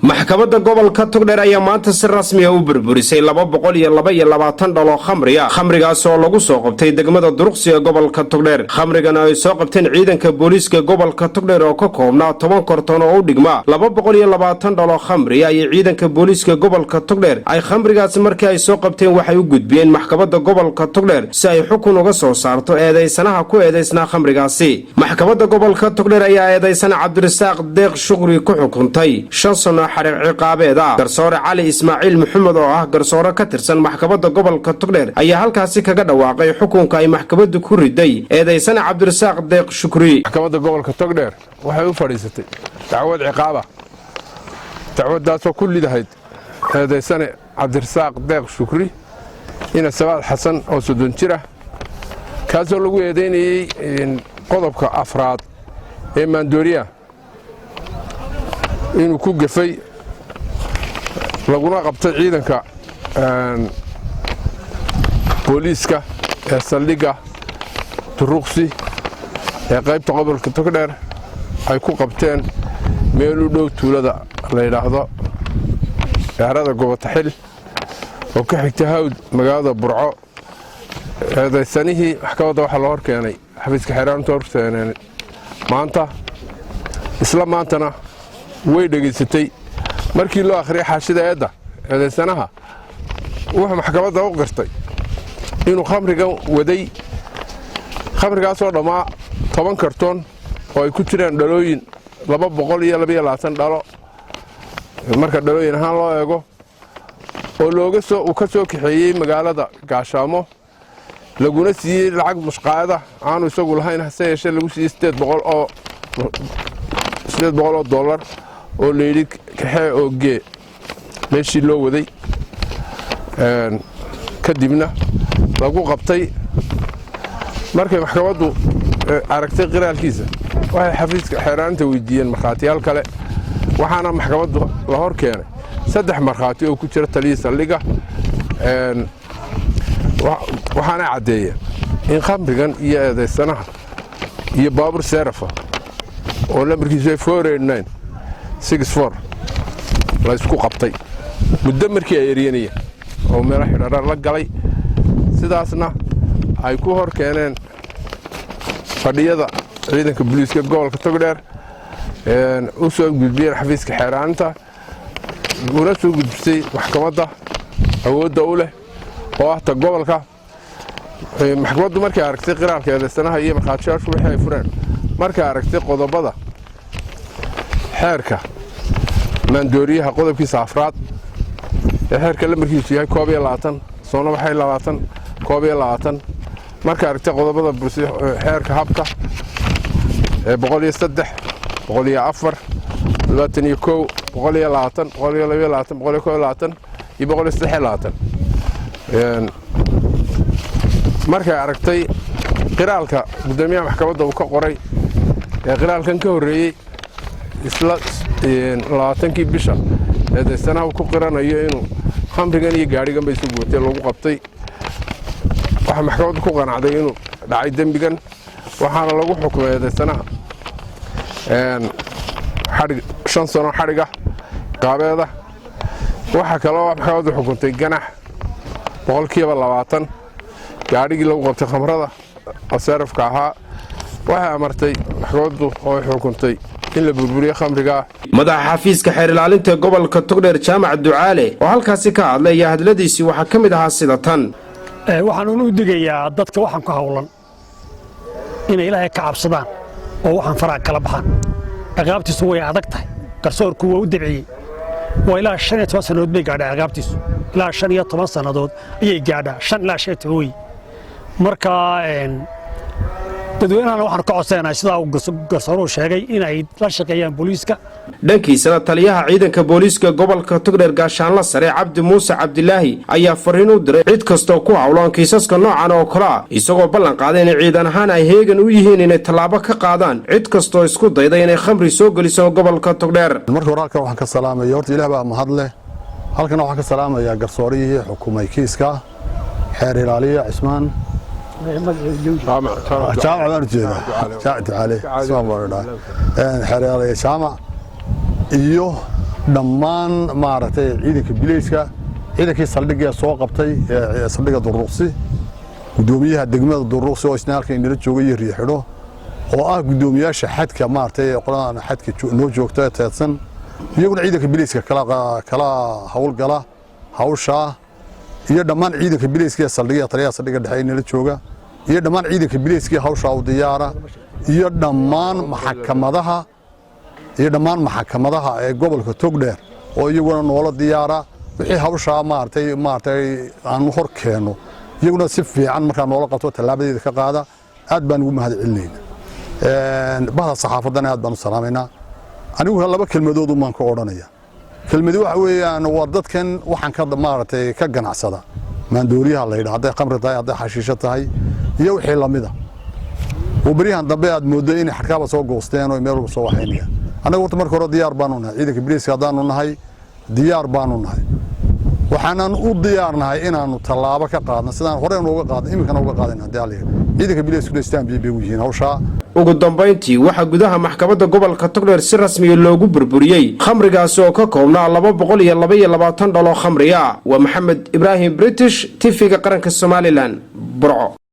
maxkamadda gobolka Togdheer ayaa maanta si rasmi ah u burburisay 222 dhalo khamri ah khamrigaas oo lagu soo qabtay degmada Duruqsiga gobolka Togdheer khamrigan ay soo qabteen ciidanka booliiska gobolka Togdheer oo ka koobnaa 10 karton oo u dhigma 222 dhalo khamri ah iyo ciidanka booliiska gobolka Togdheer ay khamrigaas markii ay soo qabteen waxay u gudbiyeen maxkamadda gobolka Togdheer si ay xukun uga soo saarto eedeysanaha ku eedeysnaa khamrigaasi maxkamadda gobolka Togdheer ayaa eedeysana Cabdirasaaq Deeq Shukri ku xukuntay 5 sano xariiq ciqaabeeda garsoore Cali Ismaaciil Maxamed oo ah garsoore ka tirsan maxkamadda gobolka Togdheer ayaa halkaasi kaga dhawaaqay xukunka ay maxkamaddu ku riday eedeysana Cabdirasaaq Deeq Shukri maxkamadda gobolka Togdheer waxay u fadhiisatay dacwad ciqaaba dacwadaas oo ku lidahayd eedeysana Cabdirasaaq Deeq Shukri ina Sabaad Xasan oo 30 jir ah kaasoo lagu eedeynayay qodobka afraad ee maandooriya inuu ku gafay laguna qabtay ciidanka booliiska ee saldhigga Duruqsi ee qaybta gobolka Togdheer ay ku qabteen meel u dhow tuulada la yiraahdo gaarada Goobtaxil oo ka xigta hawd magaalada Burco eedeysanihii maxkamadda waxa la horkeenay xafiiska xeeraanta horkeenay maanta isla maantana way dhageysatay markii loo akhriyay xaashida eedeysanaha wuxuu maxkamadda u qirtay inuu khamrigan waday khamrigaas oo dhamaa 10 karton oo ay ku jiraan dhalooyin 222 dhalo marka dhalooyin ahaan loo eego oo uu ka soo kaxeeyay magaalada Gaashaamo laguna siiyay lacag mushqaada aanu isagu lahayn hase yeeshee lagu siiyay 800 dollar oo leeyahay kaxee oo gee meeshii loo waday kadibna lagu qabtay markay maxkamaddu aragtay qiraalkiisa waxay xafiiska xeeraanta weydiiyeen markhaatiyaal kale waxaana maxkamaddu la hor keenay 3 markhaati oo ku jira taliye saldhigga waxaana cadeeyeen in khamrigan iyo eedeysanaha iyo baabuur seerafa oo lambarkiisu 48964 la isku qabtay muddo markii ay eryanayeen oo meel xidhaadh la galay sidaasna ay ku hor keeneen fadhiyada ciidanka booliiska gobolka Togdheer u soo gudbiyeen xafiiska xeeraanta una soo gudbisay maxkamadda awoodda u leh oo ah ta gobolka maxkamaddu markay aragtay qiraalka eedeysanaha iyo markhaatiyaashu wixii ay fureen markay aragtay qodobada xeerka maandooriyaha qodobkiisa afraad ee xeerka lambarkiisu yahay 22 soona waxay 22 markay aragtay qodobada xeerka habka ee 103 104 21 120 122 123 iyo 123 markay aragtay qiraalka gudoomiyaha maxkamadda uu ka qoray ee qiraalkan ka horeeyay isla 20kii bisha eedeysanaha ku qiranayo inuu khamrigan iyo gaarigan bay soo gootay lagu qabtay waxa maxkamaddu ku qanacday inuu dhacay dambigan waxaana lagu xukumay eedeysanaha 5 sano xariga qaabeeda waxa kale oo maxkamaddu xukuntay ganax 20% gaarigii lagu qabtay khamrada asaarafka ahaa waxa amartay maxkamaddu oo xukuntay in la burburiyo khamriga madaxa xafiiska xeer ilaalinta gobolka Togdheer Jaamac Ducaale oo halkaasi ka hadlay hadladiisii waxa kamid ahaa sida tan waxaan u digayaa dadka waxaan ku hawlan inay Ilaahay ka cabsadaan oo waxaan faraaq kala baxaan ciqaabtiisu way adag tahay garsoorku waa u dibciyay waa ilaa 15 sanadood bay gaadhay ciqaabtiisu ilaa 15 sanadood ayay gaadhaa 5 ilaa 15 way marka dadweynaha waxaan ka codsanaynaa sida uu garsooruhu sheegay inay la shaqeeyaan booliiska dhankiisa taliyaha ciidanka booliiska gobolka Togdheer Gaashaanle Sare Cabdi Muuse Cabdilaahi ayaa fariin u diray cid kasta oo ku hawlan kiisaska noocan oo kala isagoo ballan qaaday in ciidan ahaan ay heegan u yihiin inay talaabo ka qaadaan cid kasta oo isku dayday inay khamri soo geliso gobolka Togdheer marka wararka waxaan ka salaamayaa horta Ilaahay baa mahad leh halkan waxaan ka salaamayaa garsooriyihii xukuumay kiiska xeer ilaaliye Cismaan جامع بارجيدا جاءت عليه سوام وردا حريالي جامع iyo dhammaan maaragtay ciidanka bilayska ciidankii saldhigga soo qabtay saldhigga Duruqsi gudoomiyaha degmada Duruqsi oo isna halkan inala joogay riixidho oo ah gudoomiyaasha xadka maartay qolaan xadka noo joogta taadsan iyaguna ciidanka bilayska kala hawlgala hawsha iyo dhammaan ciidanka bilayska saldhigga taliyaha saldhigga dhexe inala jooga iyo dhammaan ciidanka bilayska hawsha u diyaara iyo dhammaan maxkamadaha ee gobolka Togdheer oo iyaguna noola diyaara wixii hawsha maartay aan hor keeno iyaguna si fiican marka noola qabto talaabadeeda ka qaada aad baan ugu mahadcelinayna bahda saxaafadana aad baan u salaameynaa anigu laba kelmadood u maan ka oranaya kelmadu waxa weeyaan war dadkan waxaan ka maartay ka ganacsada maandooriyaha la yiraahdo khamri tahay hadda xashiisho tahay iyo wixii lamida oo bariyahan dambe aad moodo in xarkaaba soo goosteen oo meel soo waxaynaya anagu horta marka hore diyaar baanu nahay ciidanka bilayska haddaanu nahay diyaar baanu nahay waxaanan u diyaarnahay inaanu tallaabo ka qaadno sidaan hore uga qaadno iminkana uga qaadayna hadii alla ciidanka bilayska istaan biyo u yihiin hawsha ugu dambeyntii waxaa gudaha maxkamadda gobolka Togdheer si rasmi ah loogu burburiyay khamrigaas oo ka koobnaa 222 dhalo khamri ah waa Maxamed Ibrahim British TV-ga qaranka Somaliland Burco